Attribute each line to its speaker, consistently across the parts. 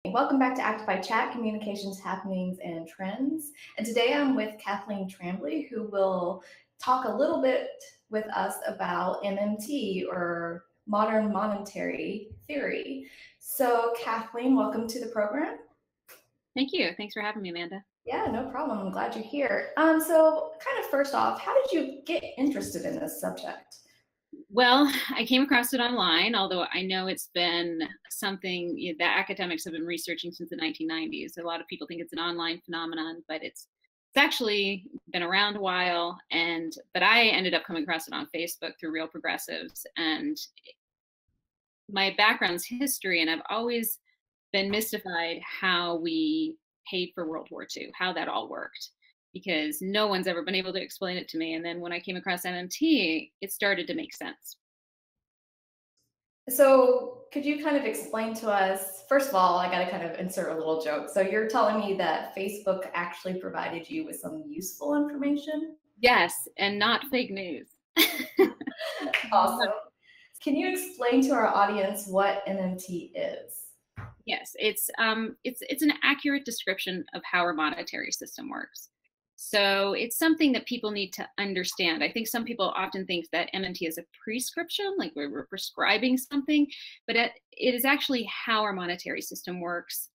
Speaker 1: Welcome back to Actify Chat, Communications, Happenings, and Trends. And today I'm with Kathleen Tremblay, who will talk a little bit with us about MMT, or Modern Monetary Theory. So Kathleen, welcome to the program.
Speaker 2: Thank you. Thanks for having me, Amanda.
Speaker 1: Yeah, no problem. I'm glad you're here. So kind of first off, how did you get interested in this subject?
Speaker 2: Well, I came across it online, although I know it's been something that academics have been researching since the 1990s. A lot of people think it's an online phenomenon, but it's actually been around a while. But I ended up coming across it on Facebook through Real Progressives, and my background's history, and I've always been mystified how we paid for World War II, how that all worked, because no one's ever been able to explain it to me. And then when I came across MMT, it started to make sense.
Speaker 1: So, could you kind of explain to us? First of all, I got to kind of insert a little joke. So, you're telling me that Facebook actually provided you with some useful information?
Speaker 2: Yes, and not fake news.
Speaker 1: Awesome. Can you explain to our audience what MMT is?
Speaker 2: Yes, it's an accurate description of how our monetary system works. So it's something that people need to understand. I think some people often think that MMT is a prescription, like we're prescribing something, but it is actually how our monetary system works,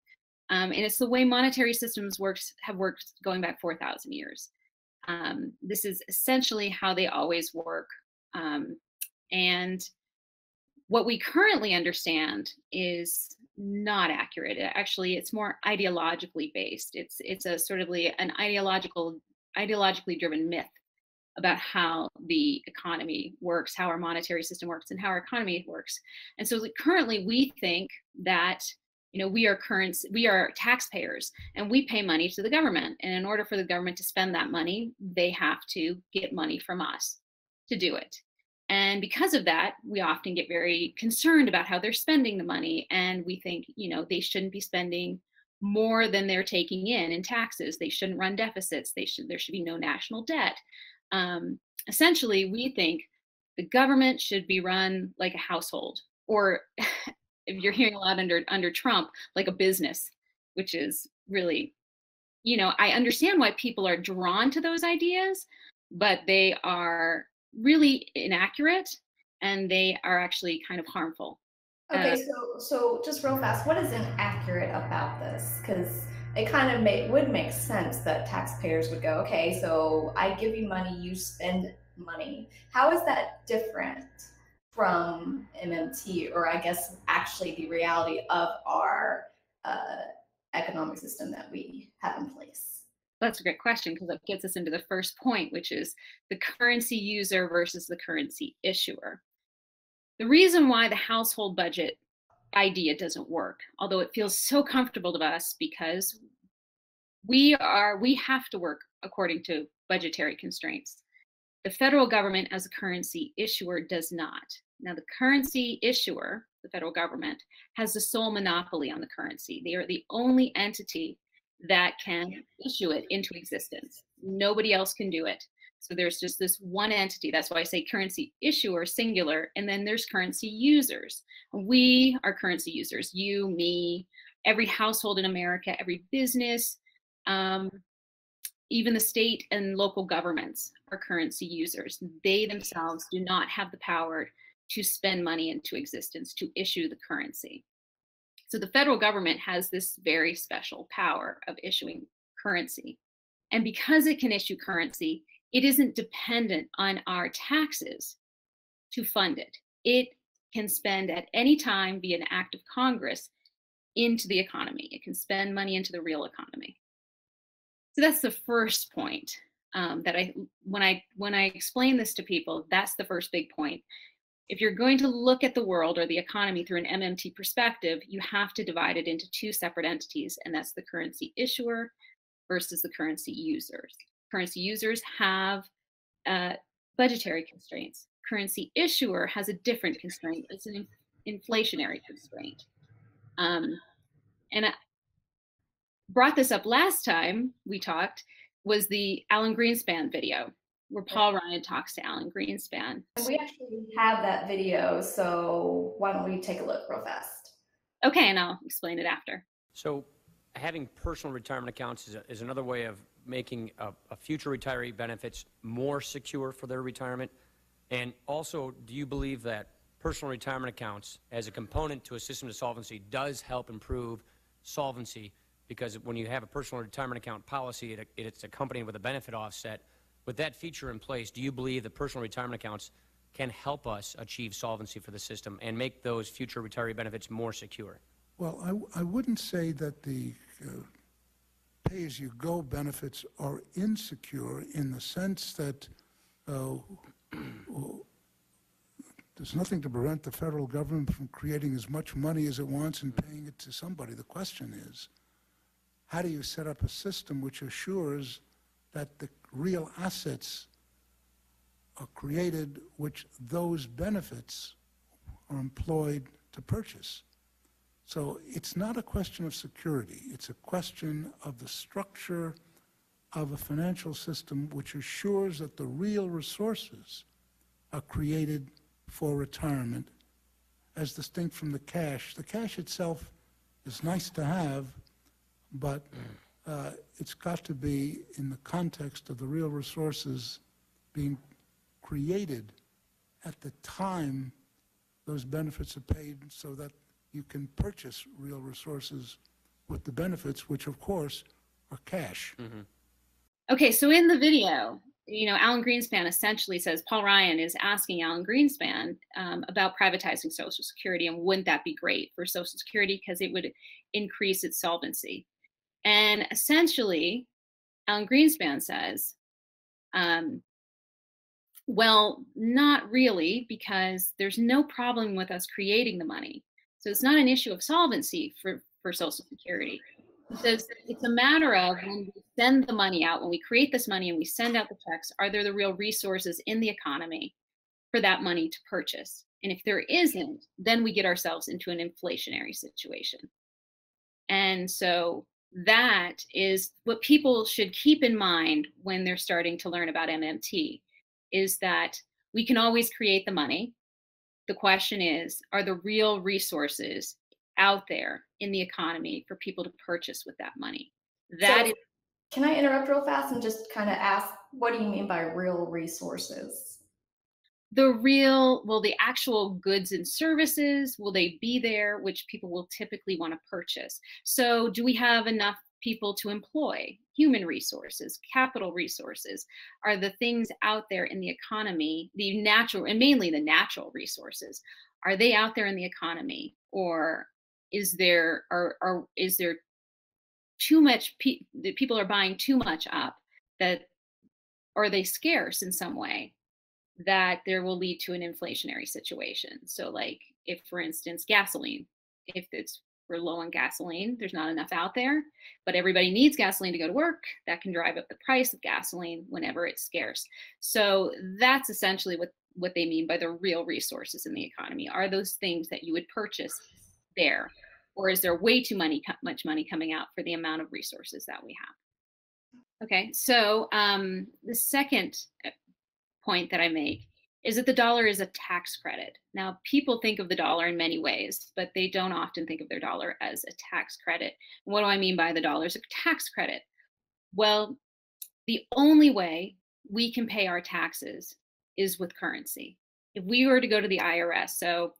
Speaker 2: and it's the way monetary systems have worked going back 4,000 years. This is essentially how they always work, and what we currently understand is not accurate. Actually, it's more ideologically based. It's a sort of an ideologically driven myth about how the economy works, how our monetary system works, and how our economy works. And so currently we think that we are taxpayers, and we pay money to the government. And in order for the government to spend that money, they have to get money from us to do it. And because of that, we often get very concerned about how they're spending the money. And we think, they shouldn't be spending more than they're taking in taxes. They shouldn't run deficits. There should be no national debt. Essentially, we think the government should be run like a household, or if you're hearing a lot under Trump, like a business, which is really, I understand why people are drawn to those ideas, but they are really inaccurate, and they are actually kind of harmful.
Speaker 1: Okay, so just real fast, what is inaccurate about this? Because it kind of would make sense that taxpayers would go, okay, so I give you money, you spend money. How is that different from MMT, or I guess actually the reality of our uh, economic system that we have in place?
Speaker 2: That's a great question, because that gets us into the first point, which is the currency user versus the currency issuer. The reason why the household budget idea doesn't work, although it feels so comfortable to us, because we have to work according to budgetary constraints. The federal government as a currency issuer does not. Now, the currency issuer, the federal government, has the sole monopoly on the currency. They are the only entity that can issue it into existence. Nobody else can do it. So there's just this one entity. That's why I say currency issuer, singular, and then there's currency users. We are currency users, you, me, every household in America, every business, even the state and local governments are currency users. They themselves do not have the power to spend money into existence, to issue the currency. So the federal government has this very special power of issuing currency. And because it can issue currency, it isn't dependent on our taxes to fund it. It can spend at any time via an act of Congress into the economy. It can spend money into the real economy. So that's the first point, that when I explain this to people, that's the first big point. If you're going to look at the world or the economy through an MMT perspective, you have to divide it into two separate entities, and that's the currency issuer versus the currency users. Currency users have budgetary constraints. Currency issuer has a different constraint. It's an inflationary constraint. And I brought this up last time we talked, was the Alan Greenspan video, where Paul Ryan talks to Alan Greenspan.
Speaker 1: And we actually have that video, so why don't we take a look real fast?
Speaker 2: Okay, and I'll explain it after.
Speaker 3: So having personal retirement accounts is another way of making a future retiree benefits more secure for their retirement. And also, do you believe that personal retirement accounts as a component to a system of solvency does help improve solvency? Because when you have a personal retirement account policy, it's accompanied with a benefit offset. With that feature in place, do you believe that personal retirement accounts can help us achieve solvency for the system and make those future retiree benefits more secure?
Speaker 4: Well, I wouldn't say that the pay-as-you-go benefits are insecure in the sense that there's nothing to prevent the federal government from creating as much money as it wants and paying it to somebody. The question is, how do you set up a system which assures that the real assets are created which those benefits are employed to purchase? So it's not a question of security. It's a question of the structure of a financial system which assures that the real resources are created for retirement as distinct from the cash. The cash itself is nice to have, but it's got to be in the context of the real resources being created at the time those benefits are paid, so that you can purchase real resources with the benefits, which of course are cash.
Speaker 3: Mm-hmm.
Speaker 2: Okay, so in the video, Alan Greenspan essentially says Paul Ryan is asking Alan Greenspan about privatizing Social Security, and wouldn't that be great for Social Security because it would increase its solvency. And essentially, Alan Greenspan says, well, not really, because there's no problem with us creating the money. So it's not an issue of solvency for Social Security. He says it's a matter of when we send the money out, when we create this money and we send out the checks, are there the real resources in the economy for that money to purchase? And if there isn't, then we get ourselves into an inflationary situation. And so that is what people should keep in mind when they're starting to learn about MMT, is that we can always create the money. The question is, are the real resources out there in the economy for people to purchase with that money?
Speaker 1: Can I interrupt real fast and just kind of ask, what do you mean by real resources?
Speaker 2: The actual goods and services, will they be there, which people will typically want to purchase? So do we have enough people to employ? Human resources, capital resources, are the things out there in the economy, the natural, and mainly the natural resources, are they out there in the economy? Or is there too much, people are buying too much up, that, are they scarce in some way, that there will lead to an inflationary situation? So like if, for instance, gasoline, if we're low on gasoline, there's not enough out there, but everybody needs gasoline to go to work, that can drive up the price of gasoline whenever it's scarce. So that's essentially what they mean by the real resources in the economy. Are those things that you would purchase there? Or is there way too much money coming out for the amount of resources that we have? Okay, so the second point that I make is that the dollar is a tax credit. Now, people think of the dollar in many ways, but they don't often think of their dollar as a tax credit. What do I mean by the dollar is a tax credit? Well, the only way we can pay our taxes is with currency. If we were to go to the IRS, so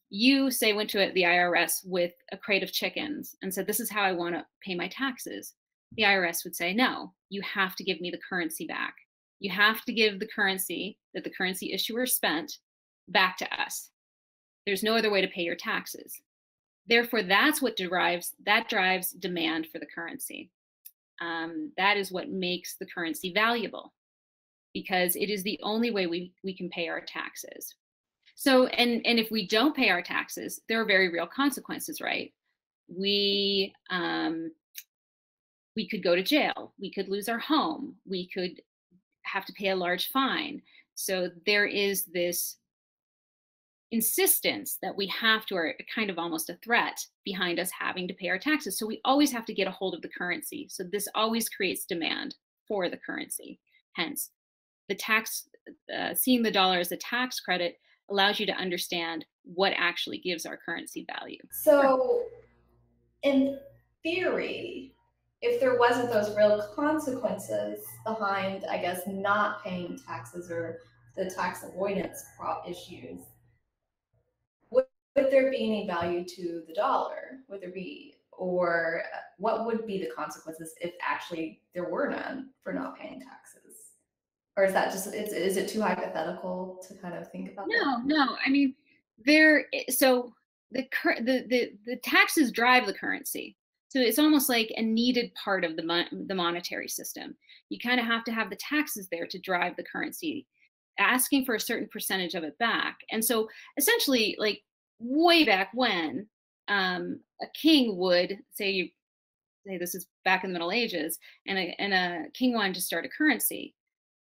Speaker 2: you say went to the IRS with a crate of chickens and said, this is how I want to pay my taxes. The IRS would say, no, you have to give me the currency back. You have to give the currency that the currency issuer spent back to us. There's no other way to pay your taxes. Therefore, that's what drives demand for the currency. That is what makes the currency valuable, because it is the only way we can pay our taxes. So, and if we don't pay our taxes, there are very real consequences, right? We could go to jail. We could lose our home. We could have to pay a large fine. So there is this insistence that we have to, or kind of almost a threat behind us having to pay our taxes. So we always have to get a hold of the currency. So this always creates demand for the currency. Hence, the tax, seeing the dollar as a tax credit allows you to understand what actually gives our currency value.
Speaker 1: So in theory, if there wasn't those real consequences behind, I guess, not paying taxes or the tax avoidance issues, would there be any value to the dollar? Would there be, or what would be the consequences if actually there were none for not paying taxes? Or is that just, is it too hypothetical to kind of think about that?
Speaker 2: No. I mean, so the taxes drive the currency. So it's almost like a needed part of the monetary system. You kind of have to have the taxes there to drive the currency, asking for a certain percentage of it back. And so essentially, like way back when, a king would say this is back in the Middle Ages, and a king wanted to start a currency.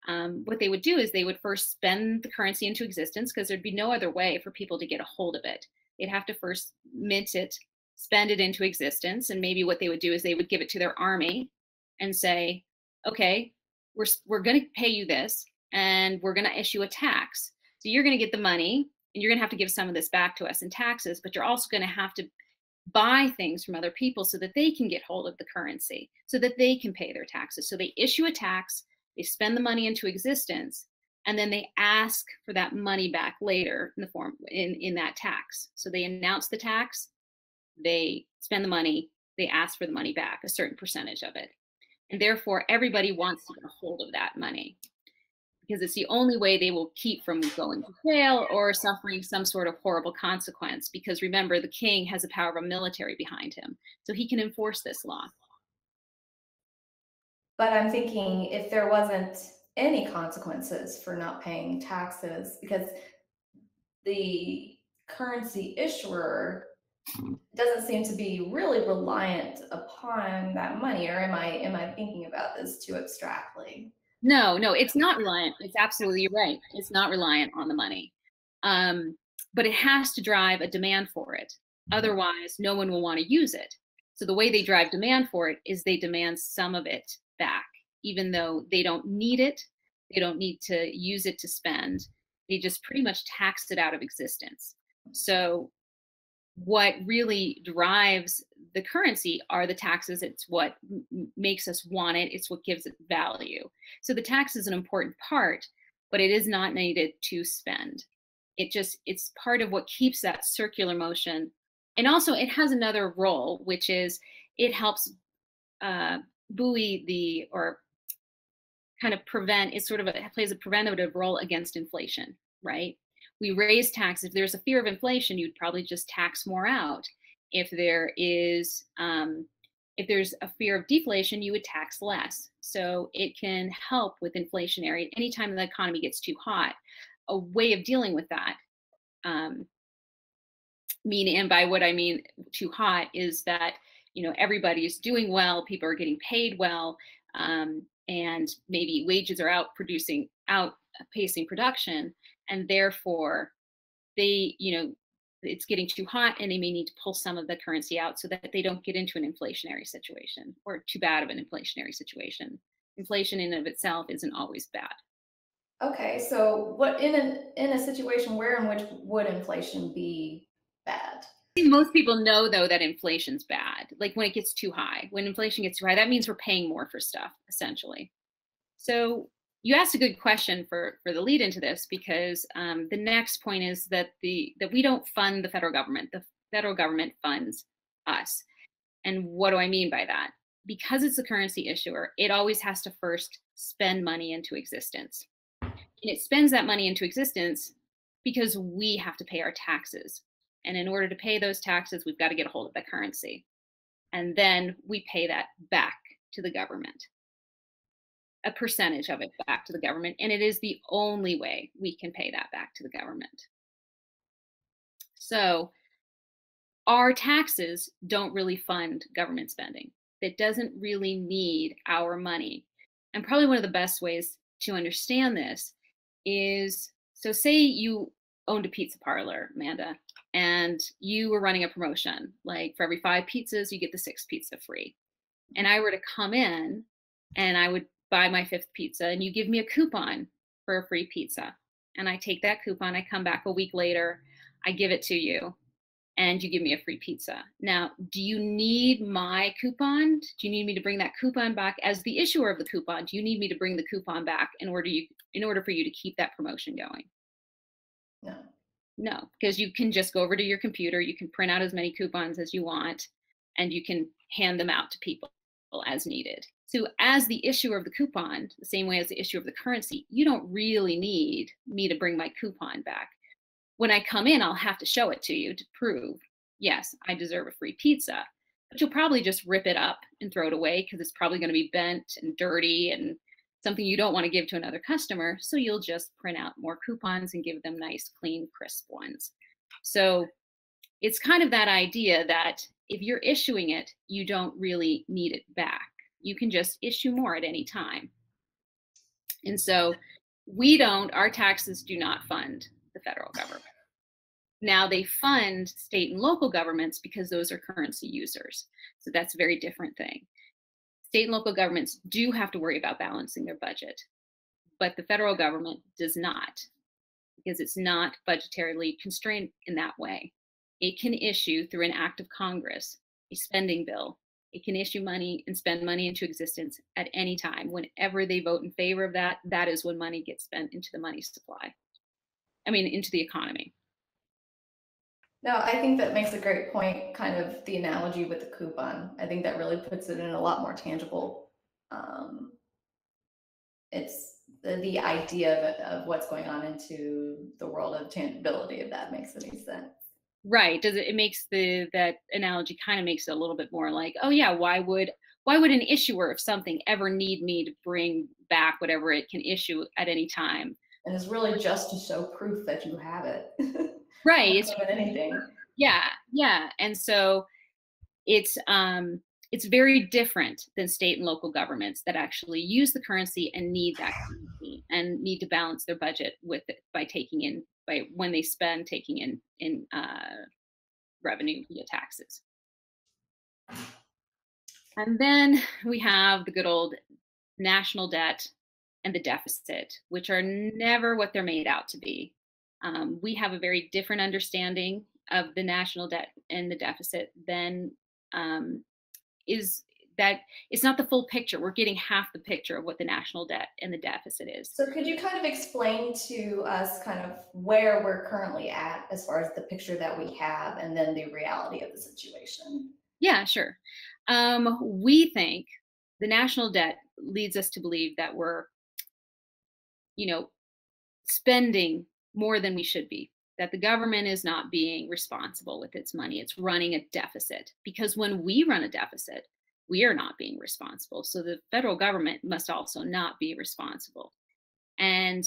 Speaker 2: What they would do is they would first spend the currency into existence, because there'd be no other way for people to get a hold of it. They'd have to first mint it, spend it into existence, and maybe what they would do is they would give it to their army and say, okay, we're going to pay you this, and we're going to issue a tax. So you're going to get the money, and you're going to have to give some of this back to us in taxes, but you're also going to have to buy things from other people so that they can get hold of the currency, so that they can pay their taxes. So they issue a tax, they spend the money into existence, and then they ask for that money back later in the form in that tax. So they announce the tax, they spend the money, they ask for the money back, a certain percentage of it. And therefore, everybody wants to get a hold of that money, because it's the only way they will keep from going to jail or suffering some sort of horrible consequence. Because remember, the king has the power of a military behind him, so he can enforce this law.
Speaker 1: But I'm thinking if there wasn't any consequences for not paying taxes, because the currency issuer doesn't seem to be really reliant upon that money, or am I thinking about this too abstractly?
Speaker 2: No, it's not reliant. It's absolutely right. It's not reliant on the money. But it has to drive a demand for it. Otherwise, no one will want to use it. So the way they drive demand for it is they demand some of it back, even though they don't need it. They don't need to use it to spend. They just pretty much tax it out of existence. So what really drives the currency are the taxes. It's what makes us want it. It's what gives it value. So the tax is an important part, but it is not needed to spend. It's part of what keeps that circular motion. And also it has another role, which is it helps buoy or kind of prevent, it plays a preventative role against inflation, right? We raise taxes. If there's a fear of inflation, you'd probably just tax more out. If there's a fear of deflation, you would tax less. So it can help with inflationary. Anytime the economy gets too hot, a way of dealing with that, and by what I mean too hot, is that everybody's doing well, people are getting paid well, and maybe wages are outpacing production, and therefore it's getting too hot, and they may need to pull some of the currency out so that they don't get into an inflationary situation, or too bad of an inflationary situation. Inflation in and of itself isn't always bad.
Speaker 1: Okay, so what in a situation where in which would inflation be bad?
Speaker 2: I think most people know, though, that inflation's bad. Like when it gets too high, when inflation gets too high, that means we're paying more for stuff, essentially. So you asked a good question for the lead into this, because the next point is that we don't fund the federal government. The federal government funds us. And what do I mean by that? Because it's a currency issuer, it always has to first spend money into existence. And it spends that money into existence because we have to pay our taxes. And in order to pay those taxes, we've got to get a hold of the currency. And then we pay that back to the government, a percentage of it back to the government. And it is the only way we can pay that back to the government. So our taxes don't really fund government spending. It doesn't really need our money. And probably one of the best ways to understand this is, so say you owned a pizza parlor, Amanda, and you were running a promotion, like for every 5 pizzas, you get the 6th pizza free. And I were to come in and I would buy my 5th pizza, and you give me a coupon for a free pizza. And I take that coupon, I come back a week later, I give it to you. and you give me a free pizza. Now, do you need my coupon? Do you need me to bring that coupon back as the issuer of the coupon? Do you need me to bring the coupon back in order for you to keep that promotion going?
Speaker 1: No.
Speaker 2: No, because you can just go over to your computer, you can print out as many coupons as you want, and you can hand them out to people as needed. So as the issuer of the coupon, the same way as the issuer of the currency, you don't really need me to bring my coupon back. When I come in, I'll have to show it to you to prove, yes, I deserve a free pizza. But you'll probably just rip it up and throw it away because it's probably going to be bent and dirty and something you don't want to give to another customer. So you'll just print out more coupons and give them nice, clean, crisp ones. So it's kind of that idea that if you're issuing it, you don't really need it back. You can just issue more at any time. And so our taxes do not fund the federal government. Now they fund state and local governments because those are currency users. So that's a very different thing. State and local governments do have to worry about balancing their budget, but the federal government does not, because it's not budgetarily constrained in that way. It can issue through an act of Congress a spending bill. It can issue money and spend money into existence at any time. Whenever they vote in favor of that, that is when money gets spent into the money supply. Into the economy.
Speaker 1: No, I think that makes a great point, kind of the analogy with the coupon. I think that really puts it in a lot more tangible. It's the idea of what's going on into the world of tangibility, if that makes any sense.
Speaker 2: Right. It makes that analogy kind of makes it a little bit more like, oh yeah, why would an issuer of something ever need me to bring back whatever it can issue at any time?
Speaker 1: And it's really just to show proof that you have it.
Speaker 2: Right.
Speaker 1: It's not anything.
Speaker 2: Yeah. And so it's very different than state and local governments that actually use the currency and need that currency and need to balance their budget with it by when they spend, taking in revenue via taxes. And then we have the good old national debt and the deficit, which are never what they're made out to be. We have a very different understanding of the national debt and the deficit than it's not the full picture. We're getting half the picture of what the national debt and the deficit is.
Speaker 1: So could you kind of explain to us kind of where we're currently at as far as the picture that we have and then the reality of the situation?
Speaker 2: Yeah, sure. We think the national debt leads us to believe that we're, spending more than we should be, that the government is not being responsible with its money. It's running a deficit, because when we run a deficit, we are not being responsible. So the federal government must also not be responsible. And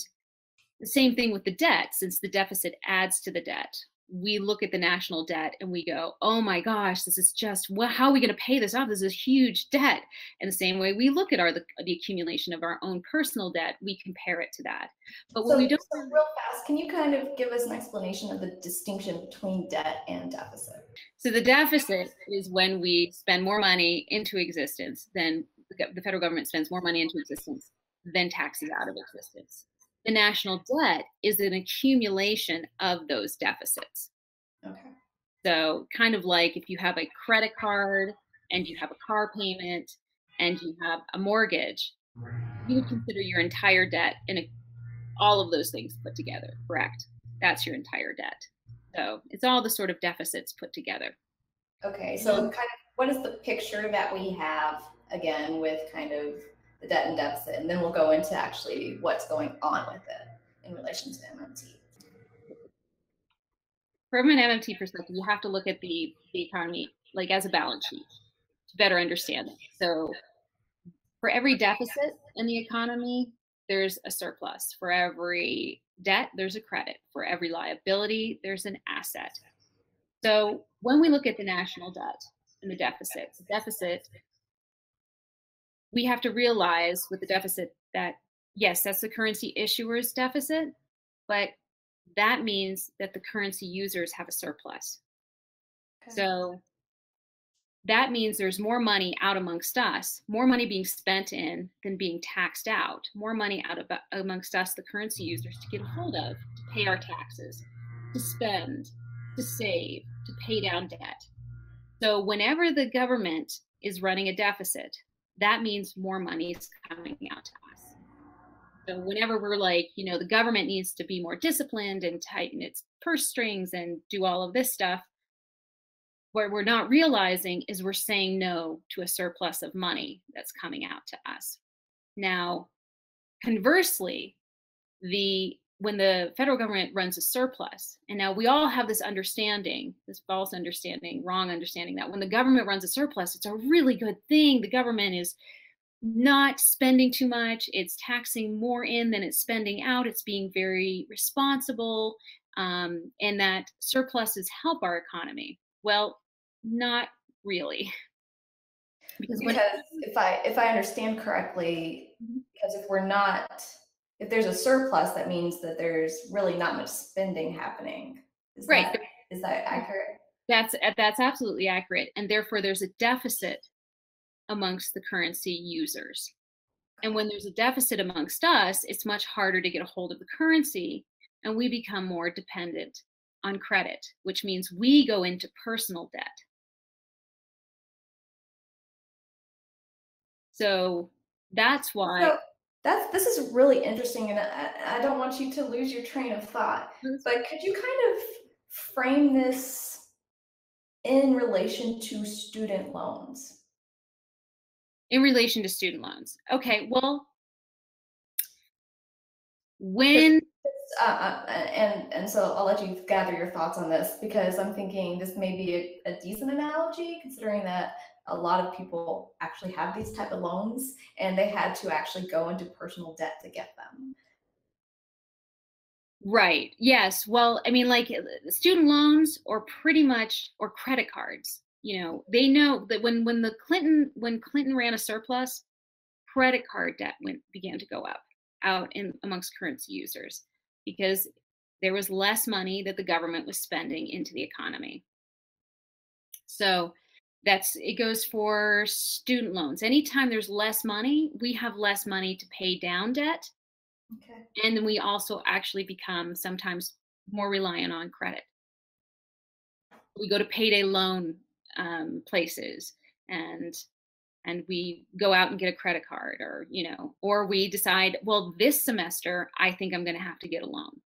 Speaker 2: the same thing with the debt, since the deficit adds to the debt. We look at the national debt and we go, oh my gosh, this is just, how are we going to pay this off? This is a huge debt. And the same way we look at the accumulation of our own personal debt, we compare it to that. But what we don't.
Speaker 1: So real fast, can you kind of give us an explanation of the distinction between debt and deficit?
Speaker 2: So the deficit is when we spend more money into existence than the federal government spends more money into existence than taxes out of existence. The national debt is an accumulation of those deficits.
Speaker 1: Okay.
Speaker 2: So kind of like if you have a credit card and you have a car payment and you have a mortgage, you would consider your entire debt and all of those things put together, correct? That's your entire debt. So it's all the sort of deficits put together.
Speaker 1: Okay, so kind of what is the picture that we have, again, with kind of the debt and deficit, and then we'll go into actually what's going on with it in relation to MMT.
Speaker 2: From an MMT perspective, you have to look at the economy like as a balance sheet to better understand it. So for every deficit in the economy, there's a surplus. For every debt, there's a credit. For every liability, there's an asset. So when we look at the national debt and the deficit, we have to realize with the deficit that, yes, that's the currency issuer's deficit, but that means that the currency users have a surplus. Okay. So that means there's more money out amongst us, more money being spent in than being taxed out, more money out amongst us, the currency users, to get a hold of, to pay our taxes, to spend, to save to pay down debt. So whenever the government is running a deficit, that means more money is coming out to us. So whenever we're like, the government needs to be more disciplined and tighten its purse strings and do all of this stuff, what we're not realizing is we're saying no to a surplus of money that's coming out to us. Now, conversely, when the federal government runs a surplus, and now we all have this understanding, this false understanding, wrong understanding, that when the government runs a surplus, it's a really good thing. The government is not spending too much. It's taxing more in than it's spending out. It's being very responsible, and that surpluses help our economy. Well, not really.
Speaker 1: Because if I understand correctly,
Speaker 2: Mhm.
Speaker 1: because if there's a surplus, that means that there's really not much spending happening. Is
Speaker 2: Right.
Speaker 1: that accurate?
Speaker 2: That's absolutely accurate. And therefore there's a deficit amongst the currency users. And when there's a deficit amongst us, it's much harder to get a hold of the currency, and we become more dependent on credit, which means we go into personal debt. So that's why.
Speaker 1: So this is really interesting, and I don't want you to lose your train of thought. But could you kind of frame this in relation to student loans?
Speaker 2: In relation to student loans. Okay, well, when
Speaker 1: And so I'll let you gather your thoughts on this, because I'm thinking this may be a decent analogy, considering that a lot of people actually have these type of loans and they had to actually go into personal debt to get them.
Speaker 2: right, yes, well, I mean, like student loans or credit cards, they know that when Clinton ran a surplus, credit card debt began to go up out amongst currency users, because there was less money that the government was spending into the economy. So it goes for student loans. Anytime there's less money, we have less money to pay down debt.
Speaker 1: Okay.
Speaker 2: And then we also actually become sometimes more reliant on credit. We go to payday loan places, and we go out and get a credit card, or we decide, well, this semester I think I'm going to have to get a loan.